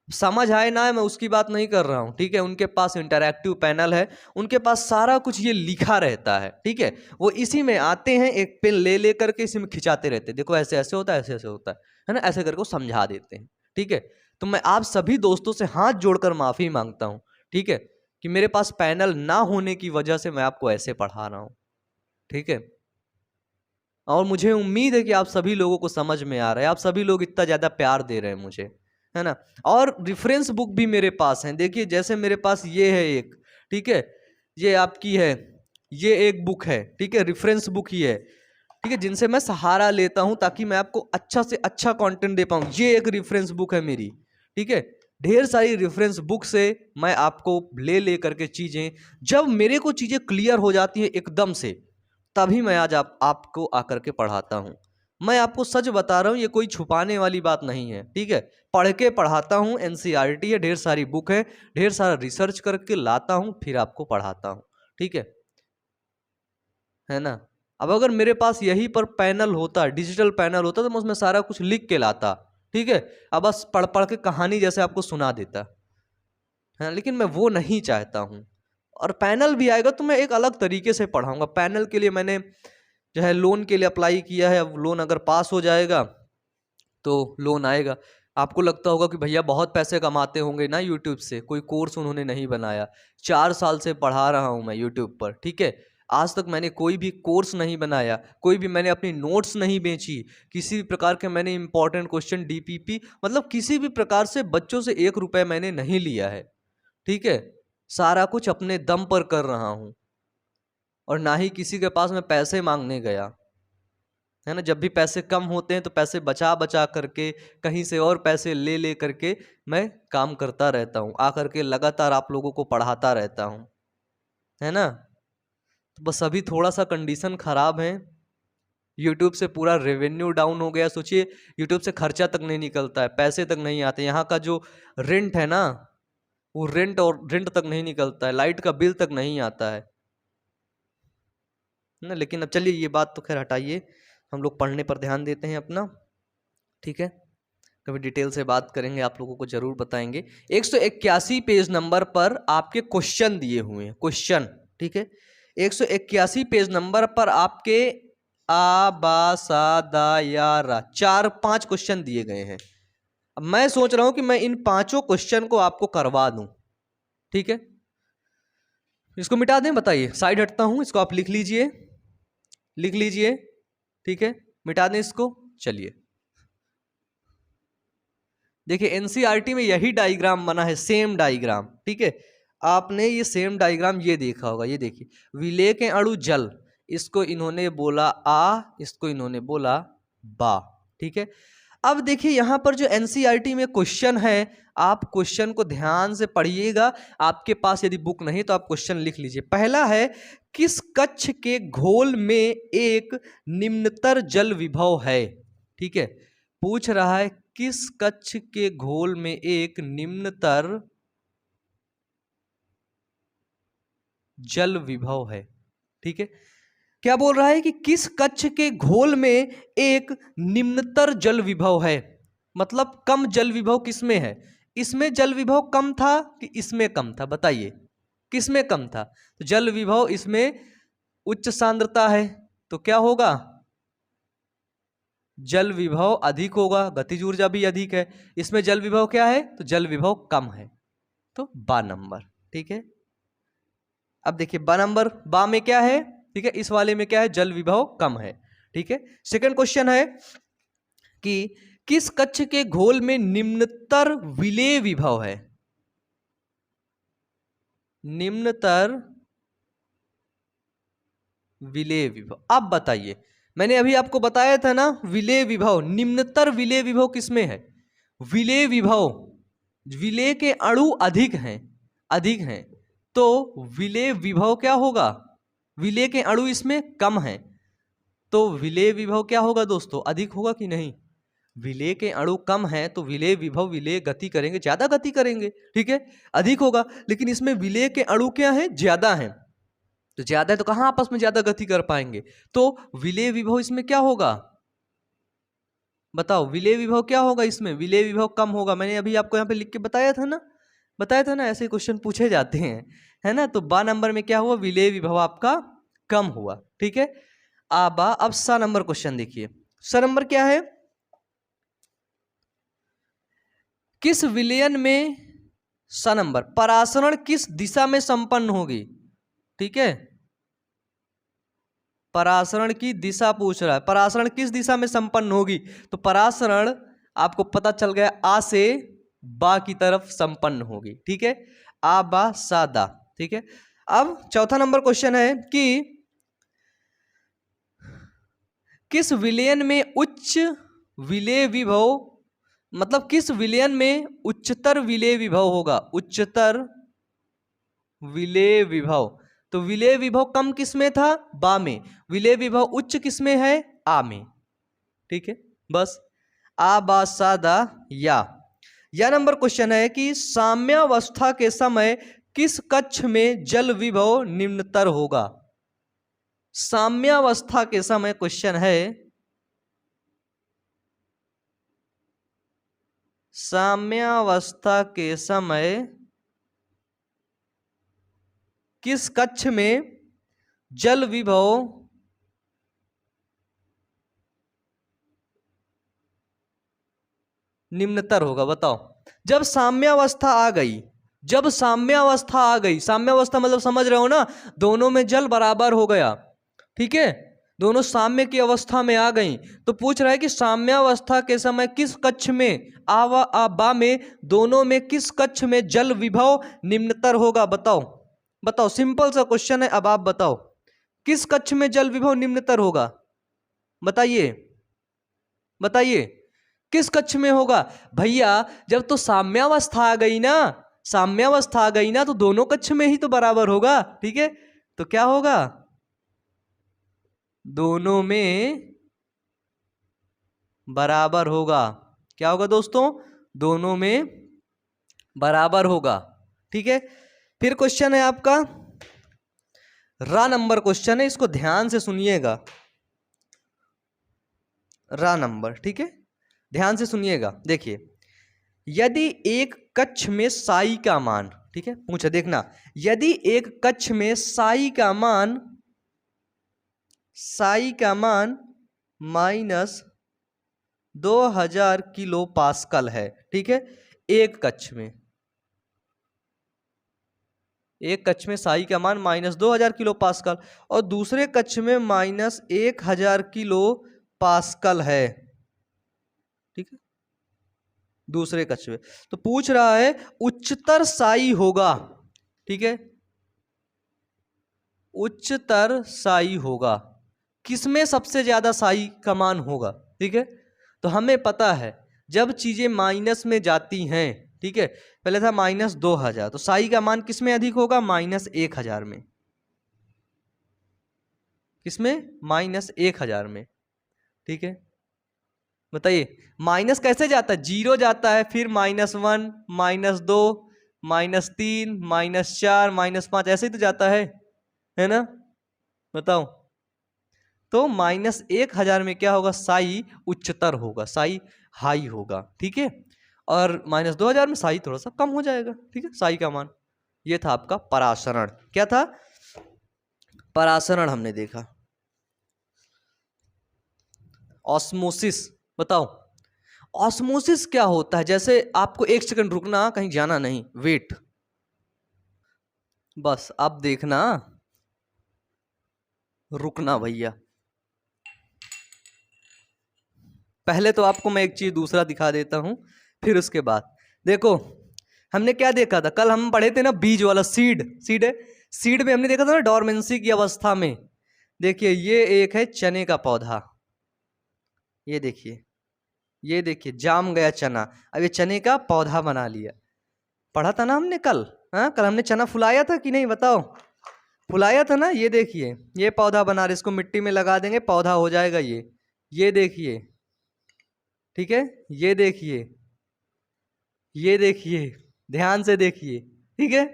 समझ आए ना, मैं उसकी बात नहीं कर रहा हूँ। ठीक है, उनके पास इंटरैक्टिव पैनल है, उनके पास सारा कुछ ये लिखा रहता है। ठीक है, वो इसी में आते हैं, एक पेन ले करके इसी में खिंचाते रहते हैं, देखो ऐसे ऐसे होता है, ऐसे ऐसे होता है ना, ऐसे करके वो समझा देते हैं। ठीक है, तो मैं आप सभी दोस्तों से हाथ जोड़कर माफी मांगता हूँ, ठीक है, कि मेरे पास पैनल ना होने की वजह से मैं आपको ऐसे पढ़ा रहा हूँ। ठीक है, और मुझे उम्मीद है कि आप सभी लोगों को समझ में आ रहा है, आप सभी लोग इतना ज्यादा प्यार दे रहे हैं मुझे, है ना। और रेफरेंस बुक भी मेरे पास है, देखिए जैसे मेरे पास ये है एक, ठीक है, ये आपकी है, ये एक बुक है, ठीक है, रेफरेंस बुक ही है, ठीक है, जिनसे मैं सहारा लेता हूं ताकि मैं आपको अच्छा से अच्छा कंटेंट दे पाऊं। ये एक रेफरेंस बुक है मेरी, ठीक है, ढेर सारी रेफरेंस बुक से मैं आपको ले करके चीजें, जब मेरे को चीजें क्लियर हो जाती है एकदम से, तभी मैं आज आपको आकर के पढ़ाता हूं। मैं आपको सच बता रहा हूं, ये कोई छुपाने वाली बात नहीं है। ठीक है, पढ़ के पढ़ाता हूं, एनसीईआरटी है, ढेर सारी बुक है, ढेर सारा रिसर्च करके लाता हूं, फिर आपको पढ़ाता हूं। ठीक है ना। अब अगर मेरे पास यही पर पैनल होता, डिजिटल पैनल होता, तो मैं उसमें सारा कुछ लिख के लाता। ठीक है, अब बस पढ़ पढ़ के कहानी जैसे आपको सुना देता है, लेकिन मैं वो नहीं चाहता हूं। और पैनल भी आएगा तो मैं एक अलग तरीके से पढ़ाऊंगा। पैनल के लिए मैंने जो है लोन के लिए अप्लाई किया है, अब लोन अगर पास हो जाएगा तो लोन आएगा। आपको लगता होगा कि भैया बहुत पैसे कमाते होंगे ना यूट्यूब से, कोई कोर्स उन्होंने नहीं बनाया। 4 साल से पढ़ा रहा हूँ मैं यूट्यूब पर, ठीक है। आज तक मैंने कोई भी कोर्स नहीं बनाया, कोई भी मैंने अपनी नोट्स नहीं बेची, किसी भी प्रकार के मैंने इंपॉर्टेंट क्वेश्चन डीपीपी मतलब किसी भी प्रकार से बच्चों से 1 रुपये मैंने नहीं लिया है, ठीक है। सारा कुछ अपने दम पर कर रहा हूँ और ना ही किसी के पास मैं पैसे मांगने गया, है ना। जब भी पैसे कम होते हैं तो पैसे बचा बचा करके कहीं से और पैसे ले ले करके मैं काम करता रहता हूँ, आकर के लगातार आप लोगों को पढ़ाता रहता हूँ, है ना। तो बस अभी थोड़ा सा कंडीशन खराब है, यूट्यूब से पूरा रेवेन्यू डाउन हो गया। सोचिए यूट्यूब से खर्चा तक नहीं निकलता है, पैसे तक नहीं आते, यहाँ का जो रेंट है ना वो रेंट तक नहीं निकलता है, लाइट का बिल तक नहीं आता है ना। लेकिन अब चलिए ये बात तो खैर हटाइए, हम लोग पढ़ने पर ध्यान देते हैं अपना, ठीक है। कभी डिटेल से बात करेंगे, आप लोगों को जरूर बताएंगे। 181 पेज नंबर पर आपके क्वेश्चन दिए हुए हैं, क्वेश्चन, ठीक है। 181 पेज नंबर पर आपके आ बा सा दा या रा 4-5 क्वेश्चन दिए गए हैं। अब मैं सोच रहा हूं कि मैं इन 5 क्वेश्चन को आपको करवा दूं, ठीक है। इसको मिटा दें, बताइए, साइड हटता हूं, इसको आप लिख लीजिए, लिख लीजिए, ठीक है। मिटा दें इसको, चलिए। देखिए एनसीईआरटी में यही डायग्राम बना है, सेम डायग्राम, ठीक है। आपने ये सेम डायग्राम ये देखा होगा, ये देखिए, विलेय के अणु जल, इसको इन्होंने बोला आ, इसको इन्होंने बोला बा, ठीक है। अब देखिए यहां पर जो एनसीईआरटी में क्वेश्चन है, आप क्वेश्चन को ध्यान से पढ़िएगा। आपके पास यदि बुक नहीं तो आप क्वेश्चन लिख लीजिए। पहला है, किस कक्ष के घोल में एक निम्नतर जल विभव है, ठीक है। पूछ रहा है किस कक्ष के घोल में एक निम्नतर जल विभव है, ठीक है। क्या बोल रहा है कि किस कक्ष के घोल में एक निम्नतर जल विभव है, मतलब कम जल विभव किसमें है। इसमें जल विभव कम था कि इसमें कम था, बताइए किसमें कम था। तो जल विभव इसमें उच्च सांद्रता है, तो क्या होगा, जल विभव अधिक होगा, गतिज ऊर्जा भी अधिक है। इसमें जल विभव क्या है, तो जल विभव कम है, तो बा नंबर, ठीक है। अब देखिए बा नंबर, बा में क्या है, ठीक है, इस वाले में क्या है, जल विभव कम है, ठीक है। सेकंड क्वेश्चन है कि किस कक्ष के घोल में निम्नतर विलेय विभव है, निम्नतर विलेय विभव। अब बताइए, मैंने अभी आपको बताया था ना, विलेय विभव, निम्नतर विलेय विभव किसमें है, विलेय विभव, विलेय के अणु अधिक हैं, अधिक हैं, तो विलेय विभव क्या होगा, विलेय के अणु इसमें कम हैं, तो विलेय विभव क्या होगा दोस्तों, अधिक होगा कि नहीं। विलेय के अणु कम हैं तो विलेय विभव, विलेय गति करेंगे, ज्यादा गति करेंगे, ठीक है, अधिक होगा। लेकिन इसमें विलेय के अणु क्या है, ज्यादा हैं, तो ज्यादा है तो कहां आपस में ज्यादा गति कर पाएंगे, तो विलेय विभव इसमें क्या होगा, बताओ विलेय विभव क्या होगा, इसमें विलेय विभव कम होगा। मैंने अभी आपको यहाँ पे लिख के बताया था ना, बताया था ना, ऐसे क्वेश्चन पूछे जाते हैं, है ना। तो बा नंबर में क्या हुआ, विलेय विभव आपका कम हुआ, ठीक है। आबा, अब सा नंबर क्वेश्चन देखिए, सा नंबर क्या है, किस विलयन में, सा नंबर, परासरण किस दिशा में संपन्न होगी, ठीक है। परासरण की दिशा पूछ रहा है, परासरण किस दिशा में संपन्न होगी, तो परासरण आपको पता चल गया, आ से बा की तरफ संपन्न होगी, ठीक है। आ बा सा दा, ठीक है। अब चौथा नंबर क्वेश्चन है कि किस विलयन में उच्च विलेय विभव, मतलब किस विलयन में उच्चतर विलेय विभव होगा, उच्चतर विलेय विभव। तो विलेय विभव कम किसमें था, बा में, विलेय विभव उच्च किसमें है, आ में, ठीक है। बस आ बा सा दा या नंबर क्वेश्चन है कि साम्यावस्था के समय किस कक्ष में जल विभव निम्नतर होगा, साम्यावस्था के समय क्वेश्चन है, साम्यावस्था के समय किस कक्ष में जल विभव निम्नतर होगा। बताओ, जब साम्यावस्था आ गई, जब साम्यावस्था आ गई, साम्यावस्था मतलब समझ रहे हो ना, दोनों में जल बराबर हो गया, ठीक है, दोनों साम्य की अवस्था में आ गई, तो पूछ रहा है कि साम्यावस्था के समय किस कक्ष में आवा आबा में दोनों में किस कक्ष में जल विभव निम्नतर होगा। बताओ बताओ, सिंपल सा क्वेश्चन है। अब आप बताओ किस कक्ष में जल विभव निम्नतर होगा, बताइए बताइए किस कक्ष में होगा। भैया जब तो साम्यावस्था आ गई ना, साम्यावस्था आ गई ना, तो दोनों कक्ष में ही तो बराबर होगा, ठीक है, तो क्या होगा, दोनों में बराबर होगा। क्या होगा दोस्तों, दोनों में बराबर होगा, ठीक है। फिर क्वेश्चन है आपका रा नंबर क्वेश्चन है, इसको ध्यान से सुनिएगा, रा नंबर, ठीक है, ध्यान से सुनिएगा। देखिए, यदि एक कक्ष में साई का मान, ठीक है, पूछा देखना, यदि एक कक्ष में साई का मान -2000 किलो पास्कल है, ठीक है, एक कक्ष में, एक कक्ष में साई का मान -2000 किलो पास्कल और दूसरे कक्ष में -1000 किलो पास्कल है, ठीक है, दूसरे कक्ष में। तो पूछ रहा है उच्चतर साई होगा, ठीक है, उच्चतर साई होगा, किसमें सबसे ज्यादा साई का मान होगा, ठीक है। तो हमें पता है जब चीजें माइनस में जाती हैं, ठीक है, पहले था -2000, तो साई का मान किसमें अधिक होगा, -1000 में, किसमें, -1000 में, ठीक है। बताइए माइनस कैसे जाता है, जीरो जाता है, फिर -1 -2 -3 -4 -5 ऐसे ही तो जाता है ना। बताओ, तो -1000 में क्या होगा, साई उच्चतर होगा, साई हाई होगा, ठीक है, और -2000 में साई थोड़ा सा कम हो जाएगा, ठीक है, साई का मान। ये था आपका परासरण। क्या था, परासरण हमने देखा। ऑस्मोसिस, बताओ ऑस्मोसिस क्या होता है। जैसे आपको 1 सेकंड रुकना, कहीं जाना नहीं, वेट, बस आप देखना, रुकना भैया। पहले तो आपको मैं एक चीज दूसरा दिखा देता हूं, फिर उसके बाद देखो, हमने क्या देखा था कल, हम पढ़े थे ना बीज वाला, सीड है, सीड में हमने देखा था ना डोरमेंसी की अवस्था में। देखिए ये एक है चने का पौधा, ये देखिए, ये देखिए जाम गया चना, अब ये चने का पौधा बना लिया। पढ़ा था ना हमने कल, हाँ कल हमने चना फुलाया था कि नहीं, बताओ, फुलाया था ना। ये देखिए ये पौधा बना रहे, इसको मिट्टी में लगा देंगे, पौधा हो जाएगा ये देखिए, ठीक है, ये देखिए, ये देखिए, ध्यान से देखिए, ठीक है।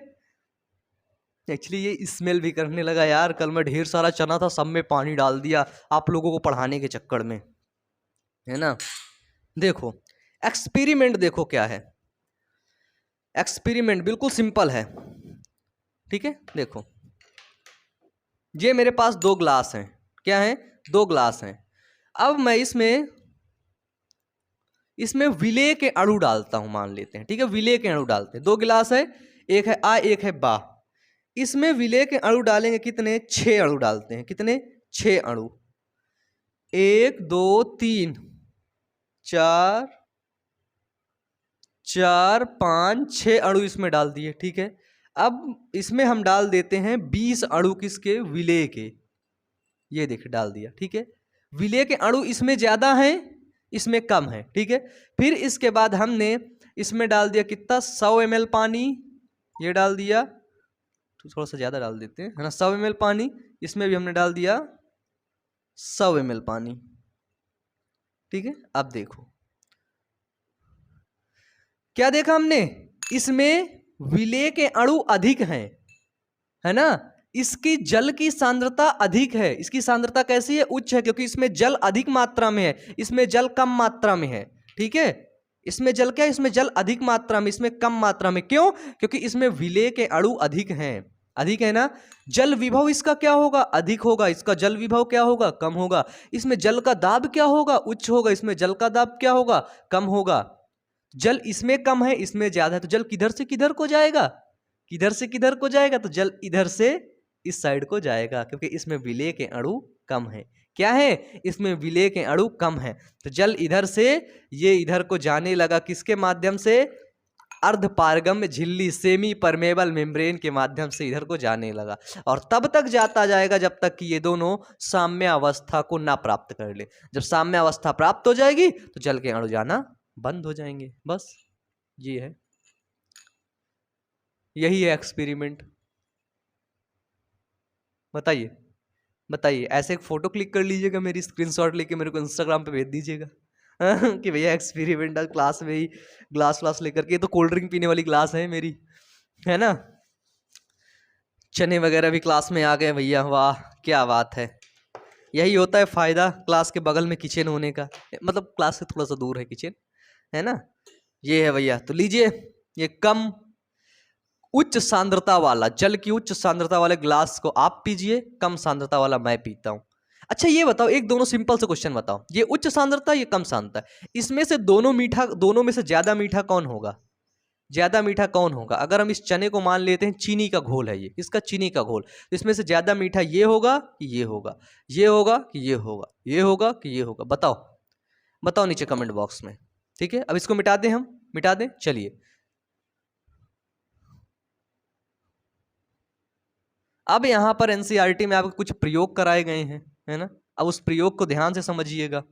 एक्चुअली ये स्मेल भी करने लगा यार, कल मैं ढेर सारा चना था, सब में पानी डाल दिया आप लोगों को पढ़ाने के चक्कर में, है ना। देखो एक्सपेरिमेंट, देखो क्या है एक्सपेरिमेंट, बिल्कुल सिंपल है, ठीक है। देखो ये मेरे पास 2 ग्लास हैं, क्या है, 2 ग्लास हैं। अब मैं इसमें विलेय के अणु डालता हूं, मान लेते हैं, ठीक है, विलेय के अणु डालते हैं। 2 गिलास है, एक है आ एक है बा, इसमें विलेय के अणु डालेंगे कितने, 6 अणु डालते हैं, कितने, 6 अणु, 1 2 3 4 4 5 6 अणु इसमें डाल दिए, ठीक है। अब इसमें हम डाल देते हैं 20 अणु किसके, विलेय के, ये देखिए डाल दिया, ठीक है। विलेय के अणु इसमें ज्यादा हैं, इसमें कम है, ठीक है। फिर इसके बाद हमने इसमें डाल दिया कितना, 100 ml पानी, ये डाल दिया, तो थोड़ा सा ज्यादा डाल देते हैं, है ना, 100 ml पानी, इसमें भी हमने डाल दिया 100 ml पानी, ठीक है। अब देखो क्या देखा हमने, इसमें विलेय के अणु अधिक हैं, है ना, इसकी जल की सांद्रता अधिक है, इसकी सांद्रता कैसी है, उच्च है, क्योंकि इसमें जल अधिक मात्रा में है, इसमें जल कम मात्रा में है, ठीक है। इसमें जल क्या है, इसमें जल अधिक मात्रा में, इसमें कम मात्रा में, क्यों, क्योंकि इसमें विलेय के अणु अधिक हैं, अधिक है ना। जल विभव इसका क्या होगा, अधिक होगा, इसका जल विभव क्या होगा, कम होगा। इसमें जल का दाब क्या होगा, उच्च होगा, इसमें जल का दाब क्या होगा, कम होगा। जल इसमें कम है, इसमें ज्यादा है, तो जल किधर से किधर को जाएगा, किधर से किधर को जाएगा, तो जल इधर से इस साइड को जाएगा, क्योंकि इसमें विलेय के अणु कम है। क्या है, इसमें विलेय के अणु कम है, तो जल इधर से ये इधर को जाने लगा, किसके माध्यम से, अर्धपारगम्य झिल्ली सेमी परमेबल मेम्ब्रेन के माध्यम से इधर को जाने लगा, और तब तक जाता जाएगा जब तक कि ये दोनों साम्य अवस्था को ना प्राप्त कर ले। जब साम्य अवस्था प्राप्त हो जाएगी तो जल के अणु जाना बंद हो जाएंगे। बस ये है, यही है एक्सपेरिमेंट। बताइए बताइए, ऐसे एक फोटो क्लिक कर लीजिएगा, मेरी स्क्रीनशॉट लेके मेरे को इंस्टाग्राम पे भेज दीजिएगा कि भैया एक्सपेरिमेंट क्लास में ही ग्लास व्लास लेकर के, तो कोल्ड ड्रिंक पीने वाली ग्लास है मेरी, है ना। चने वगैरह भी क्लास में आ गए भैया, वाह क्या बात है। यही होता है फायदा क्लास के बगल में किचन होने का, मतलब क्लास से थोड़ा सा दूर है किचन, है ना। ये है भैया, तो लीजिए ये कम उच्च सांद्रता वाला, जल की उच्च सांद्रता वाले ग्लास को आप पीजिए, कम सांद्रता वाला मैं पीता हूं। अच्छा ये बताओ, एक दोनों सिंपल से क्वेश्चन बताओ, ये उच्च सांद्रता ये कम सांद्रता, इसमें से दोनों मीठा, दोनों में से ज्यादा मीठा कौन होगा, ज्यादा मीठा कौन होगा। अगर हम इस चने को मान लेते हैं चीनी का घोल है, ये इसका चीनी का घोल, तो इसमें से ज्यादा मीठा ये होगा कि ये होगा, ये होगा कि ये होगा, ये होगा कि ये होगा, बताओ बताओ नीचे कमेंट बॉक्स में। ठीक है, अब इसको मिटा दें, हम मिटा दें, चलिए। अब यहां पर एनसीईआरटी में आपको कुछ प्रयोग कराए गए हैं, है ना। अब उस प्रयोग को ध्यान से समझिएगा।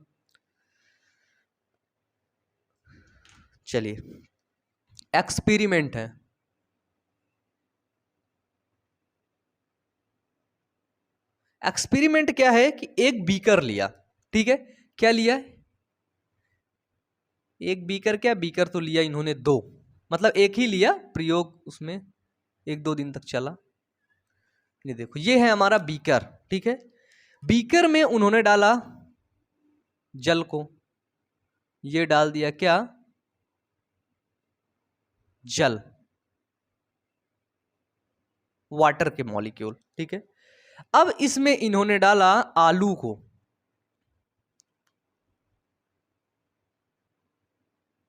चलिए, एक्सपेरिमेंट है, एक्सपेरिमेंट क्या है कि एक बीकर लिया, ठीक है, क्या लिया, एक बीकर, क्या बीकर तो लिया इन्होंने दो, मतलब एक ही लिया, प्रयोग उसमें 1-2 दिन तक चला। ये देखो ये है हमारा बीकर, ठीक है, बीकर में उन्होंने डाला जल को, ये डाल दिया क्या, जल, वाटर के मॉलिक्यूल, ठीक है। अब इसमें इन्होंने डाला आलू को,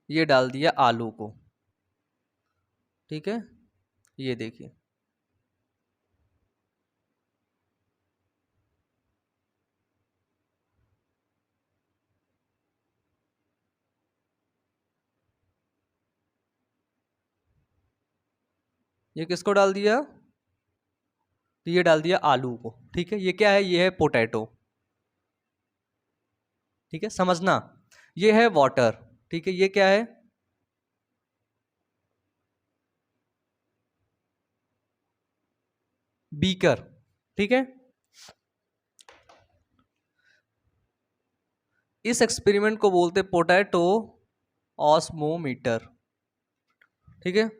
ये डाल दिया आलू को, ठीक है, ये देखिए, ये किसको डाल दिया, तो ये डाल दिया आलू को, ठीक है। ये क्या है, ये है पोटैटो, ठीक है, समझना, ये है वाटर, ठीक है, ये क्या है, बीकर, ठीक है। इस एक्सपेरिमेंट को बोलते पोटैटो ऑस्मोमीटर, ठीक है।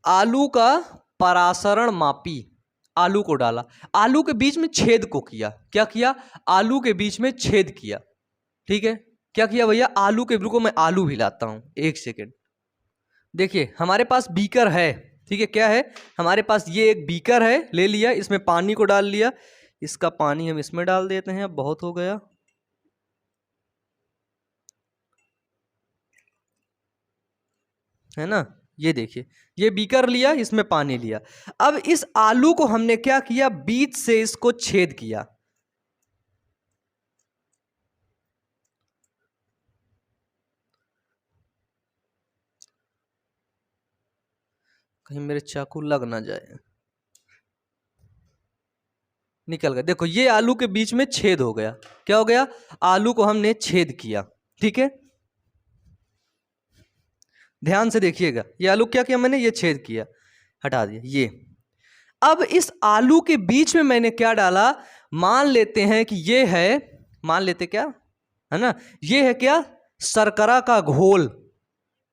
आलू का परासरण मापी, आलू को डाला, आलू के बीच में छेद को किया, क्या किया, आलू के बीच में छेद किया, ठीक है। क्या किया भैया, आलू के, रुको मैं आलू हिलाता हूं, एक सेकेंड। देखिए हमारे पास बीकर है, ठीक है, क्या है हमारे पास, ये एक बीकर है, ले लिया, इसमें पानी को डाल लिया, इसका पानी हम इसमें डाल देते हैं, अब बहुत हो गया, है ना। ये देखिए, ये बीकर लिया, इसमें पानी लिया, अब इस आलू को हमने क्या किया, बीच से इसको छेद किया, कहीं मेरे चाकू लग ना जाए, निकल गया, देखो ये आलू के बीच में छेद हो गया, क्या हो गया, आलू को हमने छेद किया, ठीक है। ध्यान से देखिएगा, ये आलू क्या किया मैंने, ये छेद किया, हटा दिया ये। अब इस आलू के बीच में मैंने क्या डाला, मान लेते हैं कि ये है, मान लेते क्या, है ना, ये है क्या, शर्करा का घोल,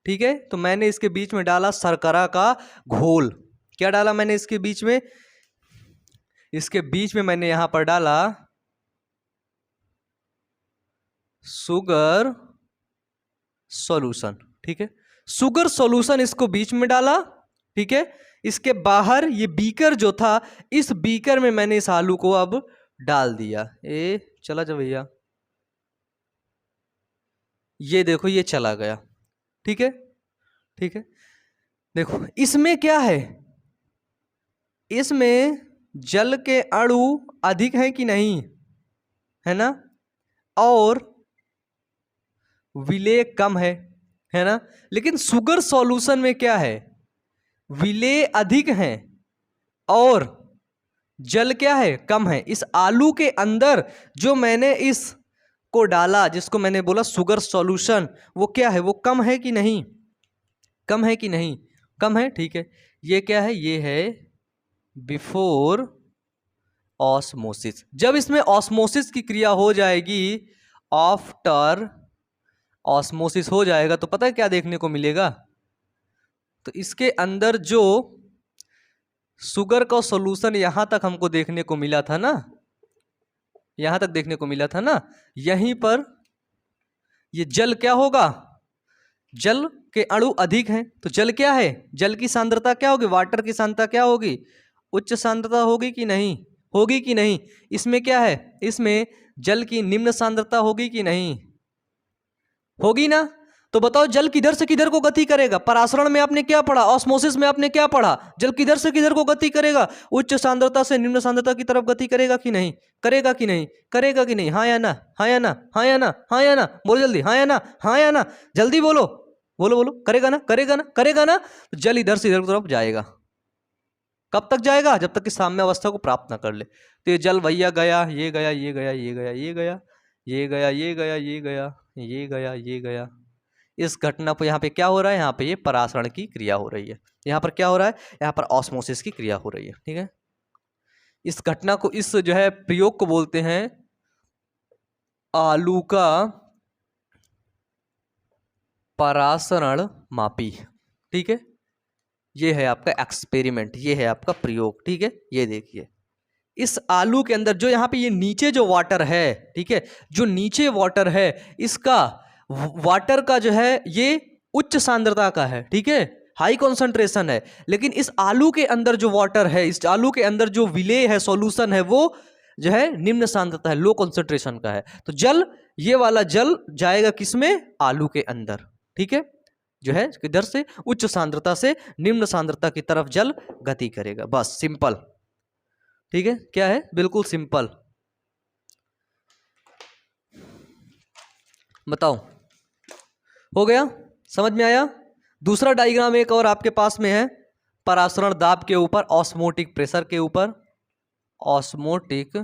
ठीक है। तो मैंने इसके बीच में डाला शर्करा का घोल, क्या डाला मैंने इसके बीच में, इसके बीच में मैंने यहां पर डाला शुगर सॉल्यूशन, ठीक है, शुगर सॉल्यूशन इसको बीच में डाला, ठीक है। इसके बाहर ये बीकर जो था, इस बीकर में मैंने इस आलू को अब डाल दिया, चला जा भैया, ये देखो ये चला गया, ठीक है, ठीक है। देखो इसमें क्या है, इसमें जल के अणु अधिक है कि नहीं, है ना, और विलेय कम है ना। लेकिन शुगर सॉल्यूशन में क्या है, विलेय अधिक है और जल क्या है, कम है। इस आलू के अंदर जो मैंने इस को डाला, जिसको मैंने बोला शुगर सॉल्यूशन, वो क्या है, वो कम है कि नहीं, कम है कि नहीं, कम है, ठीक है। ये क्या है, ये है बिफोर ऑस्मोसिस। जब इसमें ऑस्मोसिस की क्रिया हो जाएगी, आफ्टर ऑस्मोसिस हो जाएगा, तो पता है क्या देखने को मिलेगा, तो इसके अंदर जो शुगर का सॉल्यूशन यहां तक हमको देखने को मिला था ना, यहां तक देखने को मिला था ना, यहीं पर ये जल क्या होगा, जल के अणु अधिक हैं, तो जल क्या है, जल की सांद्रता क्या होगी, वाटर की सांद्रता क्या होगी, उच्च सांद्रता होगी कि नहीं, होगी कि नहीं। इसमें क्या है, इसमें जल की निम्न सांद्रता होगी कि नहीं, होगी ना। तो बताओ जल किधर से किधर को गति करेगा, परासरण में आपने क्या पढ़ा, ऑस्मोसिस में आपने क्या पढ़ा, जल किधर से किधर को गति करेगा, उच्च सांद्रता से निम्न सांद्रता की तरफ गति करेगा कि नहीं, करेगा कि नहीं, करेगा कि नहीं, हाँ या ना, हाँ या ना, हाँ या ना, हाँ या ना, बोलो जल्दी, हाँ या ना, हाँ या ना, जल्दी बोलो, बोलो बोलो, करेगा ना, करेगा ना, करेगा ना। तो जल इधर से इधर की तरफ जाएगा, कब तक जाएगा, जब तक कि साम्य अवस्था को प्राप्त ना कर ले। तो ये जल भैया गया, ये गया, ये गया, ये गया, ये गया, ये गया, ये गया, ये गया, ये गया, ये गया। इस घटना पर यहाँ पे क्या हो रहा है, यहाँ पे ये परासरण की क्रिया हो रही है, यहाँ पर क्या हो रहा है, यहाँ पर ऑस्मोसिस की क्रिया हो रही है, ठीक है। इस घटना को, इस जो है प्रयोग को बोलते हैं आलू का परासरण मापी, ठीक है। ये है आपका एक्सपेरिमेंट, ये है आपका प्रयोग, ठीक है। ये देखिए इस आलू के अंदर जो यहाँ पे ये नीचे जो वाटर है, ठीक है, जो नीचे वाटर है, इसका वाटर का जो है ये उच्च सांद्रता का है, ठीक है, हाई कॉन्सेंट्रेशन है। लेकिन इस आलू के अंदर जो वाटर है, इस आलू के अंदर जो विलेय है, सॉल्यूशन है, वो जो है निम्न सांद्रता है, लो कॉन्सेंट्रेशन का है। तो जल, ये वाला जल जाएगा किसमें, आलू के अंदर, ठीक है, जो है किधर से, उच्च सांद्रता से निम्न सांद्रता की तरफ जल गति करेगा, बस सिंपल, ठीक है। क्या है, बिल्कुल सिंपल। बताओ, हो गया, समझ में आया। दूसरा डायग्राम एक और आपके पास में है, परासरण दाब के ऊपर, ऑस्मोटिक प्रेशर के ऊपर, ऑस्मोटिक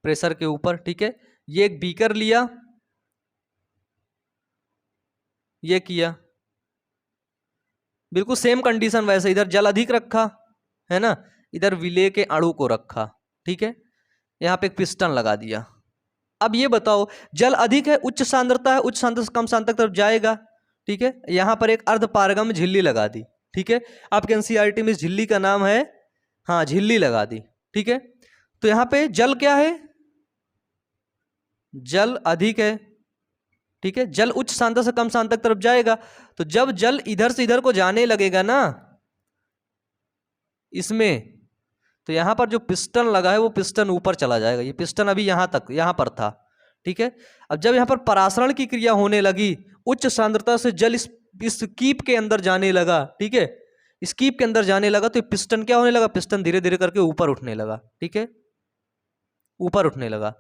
प्रेशर के ऊपर, ठीक है। ये एक बीकर लिया, ये किया, बिल्कुल सेम कंडीशन वैसे, इधर जल अधिक रखा है ना, इधर विलेय के अणु को रखा, ठीक है, यहाँ पे एक पिस्टन लगा दिया। अब ये बताओ जल अधिक है, उच्च सांद्रता है, उच्च सांद्रता से कम सांद्रता तरफ जाएगा, ठीक है। यहाँ पर एक अर्धपारगम्य झिल्ली लगा दी, ठीक है। आपके एनसीईआरटी में इस झिल्ली का नाम है, हाँ झिल्ली लगा दी, ठीक है। तो यहाँ पे जल क्या है, जल अधिक है, ठीक है, जल उच्च सांद्रता से कम सांद्रता तरफ जाएगा। तो जब जल इधर से इधर को जाने लगेगा ना इसमें, तो यहां पर जो पिस्टन लगा है वो पिस्टन ऊपर चला जाएगा, ये पिस्टन अभी यहां तक यहां पर था, ठीक है। अब जब यहां पर परासरण की क्रिया होने लगी, उच्च सांद्रता से जल इस कीप के अंदर जाने लगा, ठीक है, इस कीप के अंदर जाने लगा, तो पिस्टन क्या होने लगा, पिस्टन धीरे धीरे करके ऊपर उठने लगा, ठीक है, ऊपर उठने लगा।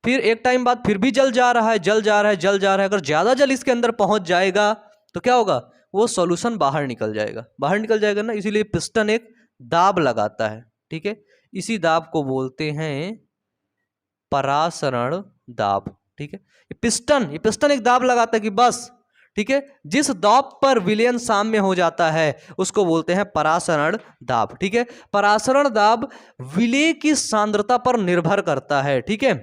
फिर एक टाइम बाद फिर भी जल जा रहा है, जल जा रहा है, जल जा रहा है। अगर ज्यादा जल इसके अंदर पहुंच जाएगा तो क्या होगा, वो सॉल्यूशन बाहर निकल जाएगा, बाहर निकल जाएगा ना, इसीलिए पिस्टन एक दाब लगाता है, ठीक है। इसी दाब को बोलते हैं परासरण दाब, ठीक है। ये पिस्टन एक दाब लगाता है कि बस, ठीक है, जिस दाब पर विलयन साम्य हो जाता है उसको बोलते हैं परासरण दाब, ठीक है। परासरण दाब विलेय की सांद्रता पर निर्भर करता है, ठीक है,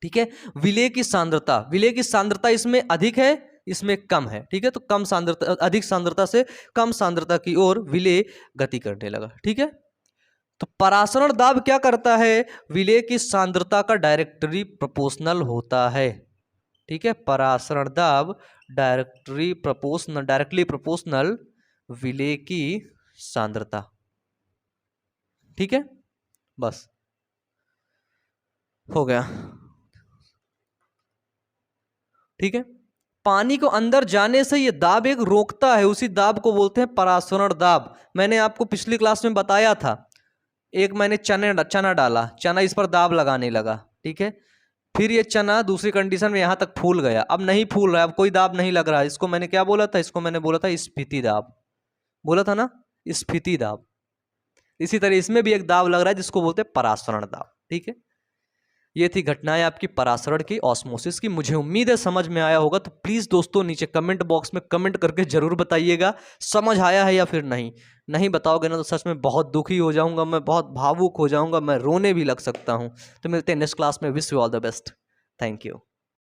ठीक है। विलेय की सांद्रता, विलेय की सांद्रता इसमें अधिक है, इसमें कम है, ठीक है। तो कम सांद्रता, अधिक सांद्रता से कम सांद्रता की ओर विलेय गति करने लगा, ठीक है। तो परासरण दाब क्या करता है, विलेय की सांद्रता का डायरेक्टली प्रोपोर्शनल होता है, ठीक है। परासरण दाब डायरेक्टली प्रोपोर्शनल विलेय की सांद्रता, ठीक है, बस हो गया, ठीक है। पानी को अंदर जाने से ये दाब एक रोकता है, उसी दाब को बोलते हैं परासरण दाब। मैंने आपको पिछली क्लास में बताया था, एक मैंने चना डाला, चना इस पर दाब लगाने लगा, ठीक है, फिर ये चना दूसरी कंडीशन में यहां तक फूल गया, अब नहीं फूल रहा है, अब कोई दाब नहीं लग रहा है, इसको मैंने क्या बोला था, इसको मैंने बोला था स्फीति दाब, बोला था ना, स्फीति दाब। इसी तरह इसमें भी एक दाब लग रहा है जिसको बोलते हैं परासरण दाब, ठीक है। ये थी घटनाएं आपकी परासरण की, ऑस्मोसिस की। मुझे उम्मीद है समझ में आया होगा। तो प्लीज दोस्तों नीचे कमेंट बॉक्स में कमेंट करके जरूर बताइएगा समझ आया है या फिर नहीं। नहीं बताओगे ना तो सच में बहुत दुखी हो जाऊंगा, मैं बहुत भावुक हो जाऊंगा, मैं रोने भी लग सकता हूं। तो मिलते हैं नेक्स्ट क्लास में। Wish you all the best. Thank you.